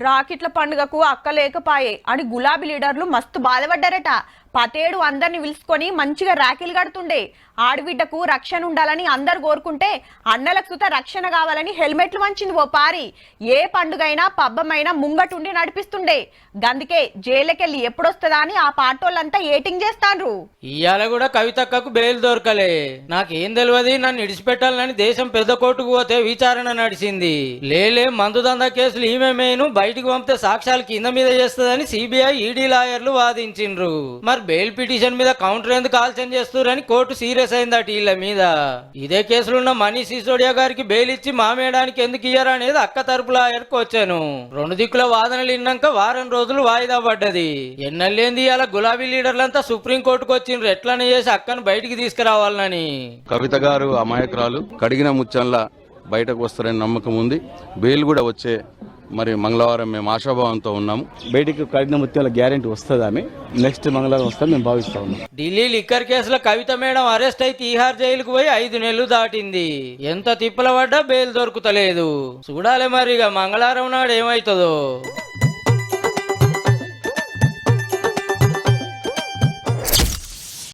రాకెట్ల పండుగకు అక్క లేకపాయే అని గులాబీ లీడర్లు మస్తు బాధపడ్డారట. పతేడు అందరిని పిలుచుకొని మంచిగా రాఖీలు కడుతుండే. ఆడబిడ్డకు రక్షణ ఉండాలని అందరు కోరుకుంటే అన్నలకు సుత రక్షణ కావాలని హెల్మెట్లు వంచింది ఓ పారి. ఏ పండుగైనా పబ్బమైనా ముంగటుండి నడిపిస్తుండే. గందుకే జైలుకెళ్ళి ఎప్పుడొస్తుందా అని ఆ పాటోళ్ళంతా ఏటింగ్ చేస్తాండ్రు. ఇవాళ కూడా కవితక్కకు బెయిల్ దొరకలే. నాకేం తెలియదు, నన్ను ఇడిచిపెట్టాలని దేశం పెద్ద కోర్టుకు పోతే విచారణ నడిచింది. లేలే మందు దందా కేసులు ఈమె మెయిన్, బయటకు పంపితే సాక్ష్యాలు కింద మీద చేస్తుందని సిబిఐ ఈడీ లాయర్లు వాదించిండ్రు. మరి బెయిల్ పిటిషన్ మీద కౌంటర్ ఎందుకు ఆలోచన చేస్తున్నారని కోర్టు సీరియస్ అయిందట వీళ్ళ మీద. ఇదే కేసులో ఉన్న మనీష్ సిసోడియా గారికి బెయిల్ ఇచ్చి మామేయడానికి ఎందుకు ఇయ్యారా అనేది అక్క తరపు లాయర్కు వచ్చాను. రెండు దిక్కుల వాదనలు విన్నాక వారం రోజులు వాయిదా పడ్డది. ఎన్నెల్లేంది అలా గులాబీ లీడర్లంతా సుప్రీంకోర్టుకు వచ్చిండ్రు ఎట్లనే చేసి అక్కను బయటికి తీసుకురావాలని. కవిత గారు అమాయకురాలు, కడిగిన ముచ్చంలా బయటకు వస్తారని నమ్మకం ఉంది. బెయిల్ కూడా వచ్చే మరి మంగళవారం మేము ఆశాభావంతో ఉన్నాము. బయటికి కడిగిన ముత్యాల గ్యారెంటీ వస్తుంది. ఆమె నెక్స్ట్ మంగళవారం వస్తాం మేము భావిస్తా ఉన్నాం. ఢిల్లీ లిక్కర్ కేసులో కవిత మేడం అరెస్ట్ అయి తీహార్ జైలుకు పోయి 5 నెలలు దాటింది. ఎంత తిప్పల పడ్డా బెయిల్ దొరుకుతలేదు. చూడాలి మరి ఇక మంగళవారం నాడు ఏమవుతుందో.